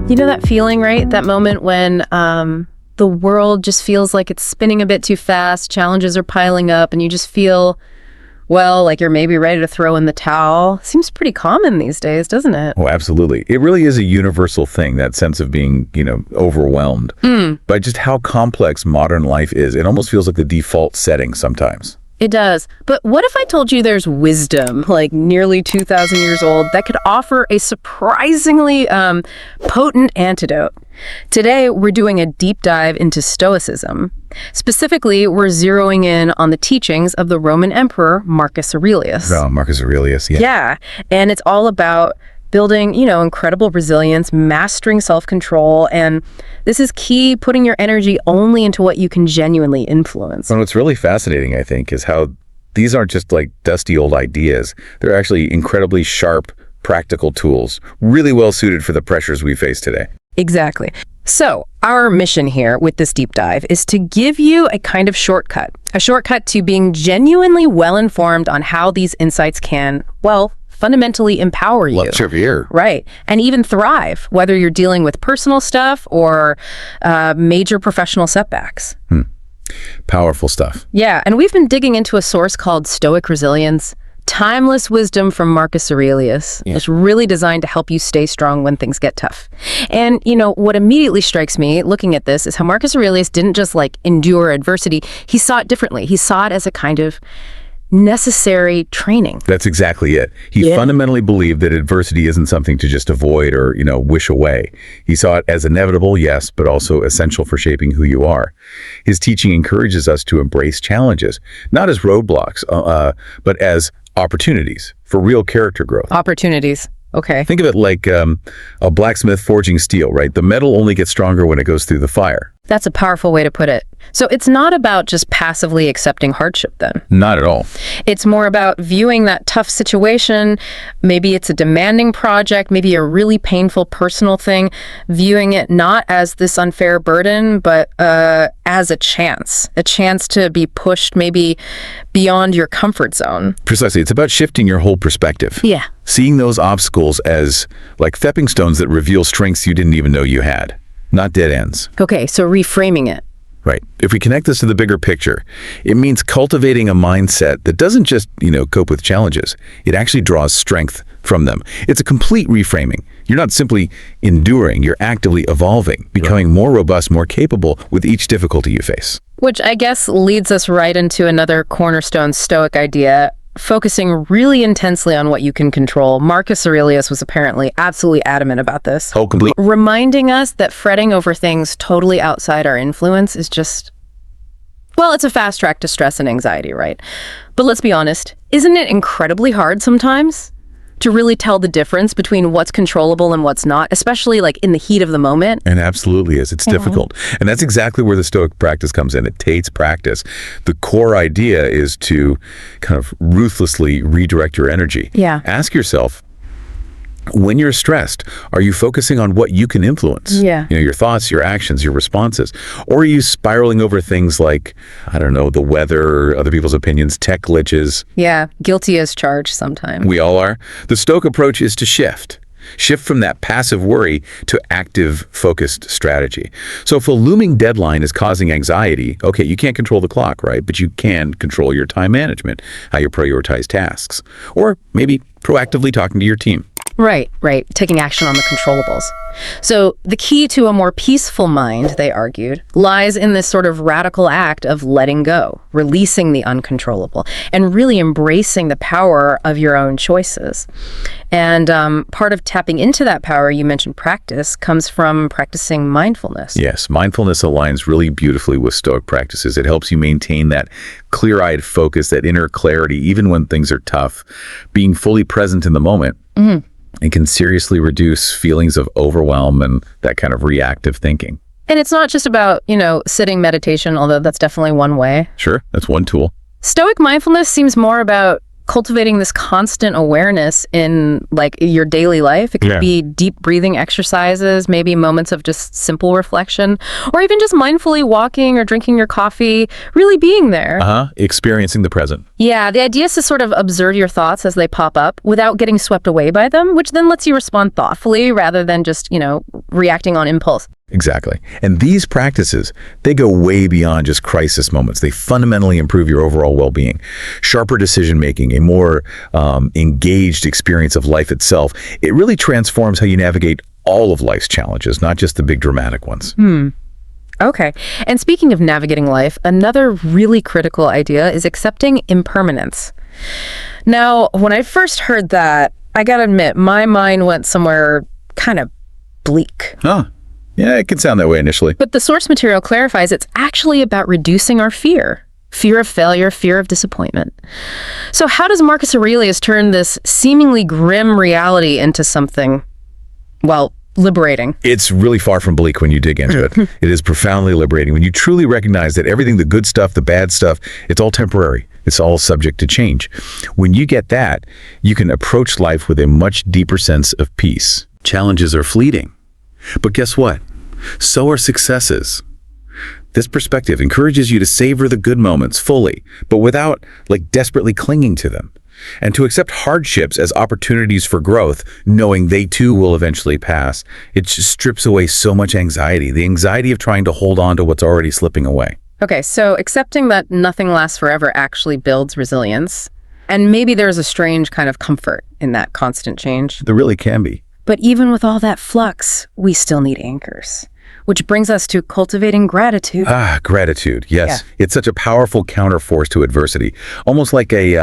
You know that feeling, right? That moment when the world just feels like it's spinning a bit too fast, challenges are piling up, and you just feel, well, like you're maybe ready to throw in the towel. Seems pretty common these days, doesn't it? Oh, absolutely. It really is a universal thing, that sense of being, overwhelmed by just how complex modern life is. It almost feels like the default setting sometimes. It does. But what if I told you there's wisdom, like nearly 2,000 years old, that could offer a surprisingly potent antidote? Today, we're doing a deep dive into Stoicism. Specifically, we're zeroing in on the teachings of the Roman Emperor, Marcus Aurelius. Oh, Marcus Aurelius, yeah. Yeah, and it's all about building, incredible resilience, mastering self-control, and this is key, putting your energy only into what you can genuinely influence. And what's really fascinating, I think, is how these aren't just like dusty old ideas. They're actually incredibly sharp, practical tools, really well suited for the pressures we face today. Exactly. So, our mission here with this deep dive is to give you a kind of shortcut, a shortcut to being genuinely well-informed on how these insights can, fundamentally empower you. Love to hear. Right. And even thrive, whether you're dealing with personal stuff or major professional setbacks. Powerful stuff. Yeah. And we've been digging into a source called Stoic Resilience, timeless wisdom from Marcus Aurelius. Yeah. It's really designed to help you stay strong when things get tough. And, what immediately strikes me looking at this is how Marcus Aurelius didn't just endure adversity. He saw it differently. He saw it as a kind of necessary training. That's exactly it. He fundamentally believed that adversity isn't something to just avoid or, wish away. He saw it as inevitable, yes, but also essential for shaping who you are. His teaching encourages us to embrace challenges, not as roadblocks, but as opportunities for real character growth. Opportunities. Okay. Think of it like a blacksmith forging steel, right? The metal only gets stronger when it goes through the fire. That's a powerful way to put it. So it's not about just passively accepting hardship then? Not at all. It's more about viewing that tough situation. Maybe it's a demanding project, maybe a really painful personal thing, viewing it not as this unfair burden, but as a chance to be pushed maybe beyond your comfort zone. Precisely. It's about shifting your whole perspective. Yeah. Seeing those obstacles as like stepping stones that reveal strengths you didn't even know you had. Not dead ends. Okay, so reframing it. Right. If we connect this to the bigger picture, it means cultivating a mindset that doesn't just, cope with challenges. It actually draws strength from them. It's a complete reframing. You're not simply enduring, you're actively evolving, becoming more robust, more capable with each difficulty you face. Which I guess leads us right into another cornerstone Stoic idea, focusing really intensely on what you can control. Marcus Aurelius was apparently absolutely adamant about this. Oh, complete. Reminding us that fretting over things totally outside our influence is just, it's a fast track to stress and anxiety, right? But let's be honest, isn't it incredibly hard sometimes to really tell the difference between what's controllable and what's not, especially in the heat of the moment? And absolutely is. It's difficult. And that's exactly where the Stoic practice comes in. It takes practice. The core idea is to kind of ruthlessly redirect your energy. Yeah. Ask yourself, when you're stressed, are you focusing on what you can influence? Yeah. Your thoughts, your actions, your responses? Or are you spiraling over things like, the weather, other people's opinions, tech glitches? Yeah, guilty as charged sometimes. We all are. The Stoic approach is to shift. Shift from that passive worry to active, focused strategy. So if a looming deadline is causing anxiety, okay, you can't control the clock, right? But you can control your time management, how you prioritize tasks, or maybe proactively talking to your team. Right. Taking action on the controllables. So the key to a more peaceful mind, they argued, lies in this sort of radical act of letting go, releasing the uncontrollable, and really embracing the power of your own choices. And part of tapping into that power, you mentioned practice, comes from practicing mindfulness. Yes, mindfulness aligns really beautifully with Stoic practices. It helps you maintain that clear-eyed focus, that inner clarity, even when things are tough, being fully present in the moment. Mm-hmm. It can seriously reduce feelings of overwhelm and that kind of reactive thinking. And it's not just about, sitting meditation, although that's definitely one way. Sure, that's one tool. Stoic mindfulness seems more about cultivating this constant awareness in like your daily life. It could be deep breathing exercises, maybe moments of just simple reflection, or even just mindfully walking or drinking your coffee, really being there. Experiencing the present. Yeah, the idea is to sort of observe your thoughts as they pop up without getting swept away by them, which then lets you respond thoughtfully rather than just, reacting on impulse. Exactly. And these practices, they go way beyond just crisis moments. They fundamentally improve your overall well-being. Sharper decision-making, a more engaged experience of life itself. It really transforms how you navigate all of life's challenges, not just the big dramatic ones. Okay. And speaking of navigating life, another really critical idea is accepting impermanence. Now, when I first heard that, I gotta admit, my mind went somewhere kind of bleak. Yeah, it can sound that way initially. But the source material clarifies it's actually about reducing our fear. Fear of failure, fear of disappointment. So how does Marcus Aurelius turn this seemingly grim reality into something, well, liberating? It's really far from bleak when you dig into it. It is profoundly liberating when you truly recognize that everything, the good stuff, the bad stuff, it's all temporary. It's all subject to change. When you get that, you can approach life with a much deeper sense of peace. Challenges are fleeting. But guess what? So are successes. This perspective encourages you to savor the good moments fully, but without desperately clinging to them. And to accept hardships as opportunities for growth, knowing they too will eventually pass. It just strips away so much anxiety, the anxiety of trying to hold on to what's already slipping away. Okay, so accepting that nothing lasts forever actually builds resilience. And maybe there's a strange kind of comfort in that constant change. There really can be. But even with all that flux, we still need anchors. Which brings us to cultivating gratitude. Gratitude, yes. Yeah. It's such a powerful counterforce to adversity, almost like a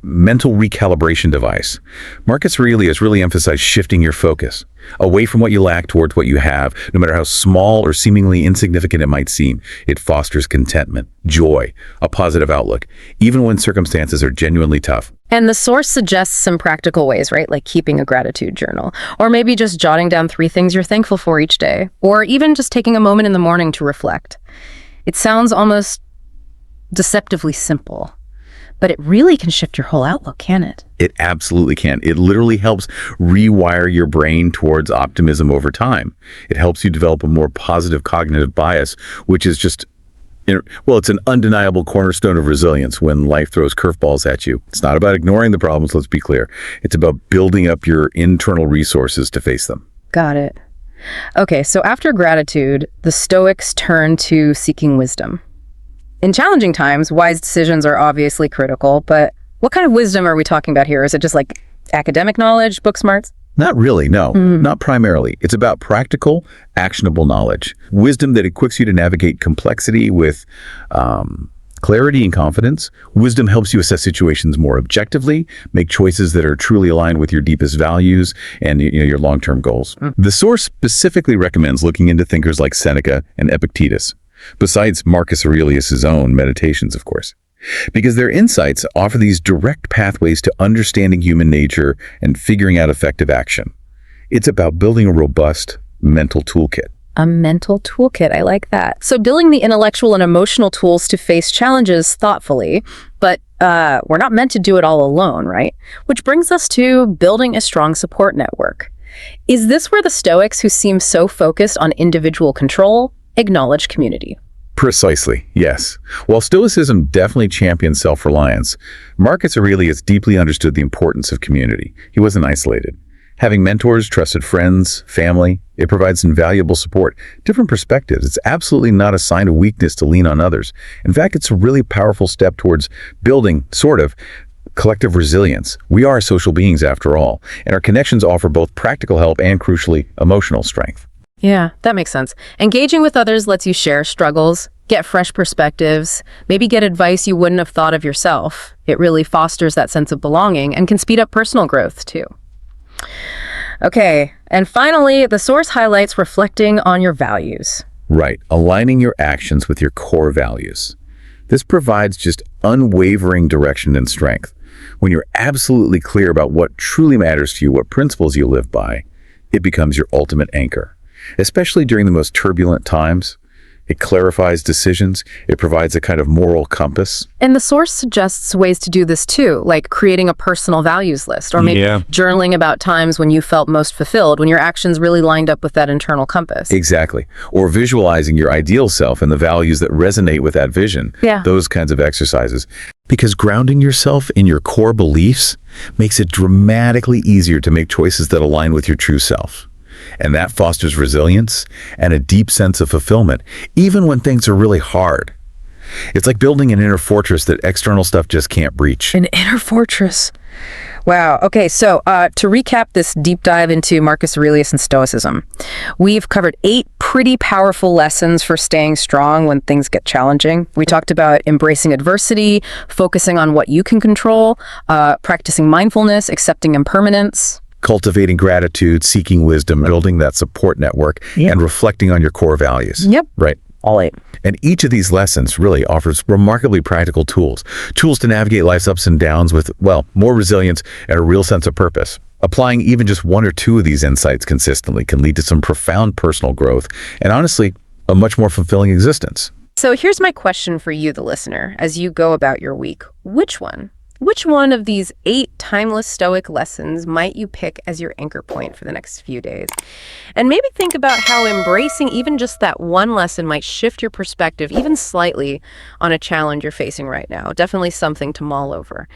mental recalibration device. Marcus Aurelius really emphasized shifting your focus away from what you lack towards what you have, no matter how small or seemingly insignificant it might seem. It fosters contentment, joy, a positive outlook, even when circumstances are genuinely tough. And the source suggests some practical ways, right? Like keeping a gratitude journal, or maybe just jotting down 3 things you're thankful for each day, or even just taking a moment in the morning to reflect. It sounds almost deceptively simple, but it really can shift your whole outlook, can it? It absolutely can. It literally helps rewire your brain towards optimism over time. It helps you develop a more positive cognitive bias, which is just it's an undeniable cornerstone of resilience when life throws curveballs at you. It's not about ignoring the problems, let's be clear. It's about building up your internal resources to face them. Got it. Okay, so after gratitude, the Stoics turn to seeking wisdom. In challenging times, wise decisions are obviously critical, but what kind of wisdom are we talking about here? Is it just like academic knowledge, book smarts? Not really, no. Not primarily. It's about practical, actionable knowledge. Wisdom that equips you to navigate complexity with clarity and confidence. Wisdom helps you assess situations more objectively, make choices that are truly aligned with your deepest values and your long-term goals. The source specifically recommends looking into thinkers like Seneca and Epictetus, besides Marcus Aurelius' own meditations, of course. Because their insights offer these direct pathways to understanding human nature and figuring out effective action. It's about building a robust mental toolkit. A mental toolkit, I like that. So building the intellectual and emotional tools to face challenges thoughtfully, but we're not meant to do it all alone, right? Which brings us to building a strong support network. Is this where the Stoics, who seem so focused on individual control, acknowledge community? Precisely, yes. While Stoicism definitely champions self-reliance, Marcus Aurelius deeply understood the importance of community. He wasn't isolated. Having mentors, trusted friends, family, it provides invaluable support, different perspectives. It's absolutely not a sign of weakness to lean on others. In fact, it's a really powerful step towards building, collective resilience. We are social beings after all, and our connections offer both practical help and, crucially, emotional strength. Yeah, that makes sense. Engaging with others lets you share struggles, get fresh perspectives, maybe get advice you wouldn't have thought of yourself. It really fosters that sense of belonging and can speed up personal growth, too. Okay, and finally, the source highlights reflecting on your values. Right, aligning your actions with your core values. This provides just unwavering direction and strength. When you're absolutely clear about what truly matters to you, what principles you live by, it becomes your ultimate anchor. Especially during the most turbulent times, It clarifies decisions. It provides a kind of moral compass. And the source suggests ways to do this too, like creating a personal values list, or maybe journaling about times when you felt most fulfilled, when your actions really lined up with that internal compass. Exactly. Or visualizing your ideal self and the values that resonate with that vision. Yeah. Those kinds of exercises. Because grounding yourself in your core beliefs makes it dramatically easier to make choices that align with your true self. And that fosters resilience and a deep sense of fulfillment, even when things are really hard. It's like building an inner fortress that external stuff just can't breach. An inner fortress. Wow. Okay, so to recap this deep dive into Marcus Aurelius and Stoicism, we've covered 8 pretty powerful lessons for staying strong when things get challenging. We talked about embracing adversity, focusing on what you can control, practicing mindfulness, accepting impermanence, Cultivating gratitude, seeking wisdom, building that support network, and reflecting on your core values. Yep. Right. All 8. And each of these lessons really offers remarkably practical tools to navigate life's ups and downs with, well, more resilience and a real sense of purpose. Applying even just 1 or 2 of these insights consistently can lead to some profound personal growth and, honestly, a much more fulfilling existence. So here's my question for you, the listener, as you go about your week. Which one of these 8 timeless Stoic lessons might you pick as your anchor point for the next few days? And maybe think about how embracing even just that one lesson might shift your perspective even slightly on a challenge you're facing right now. Definitely something to mull over.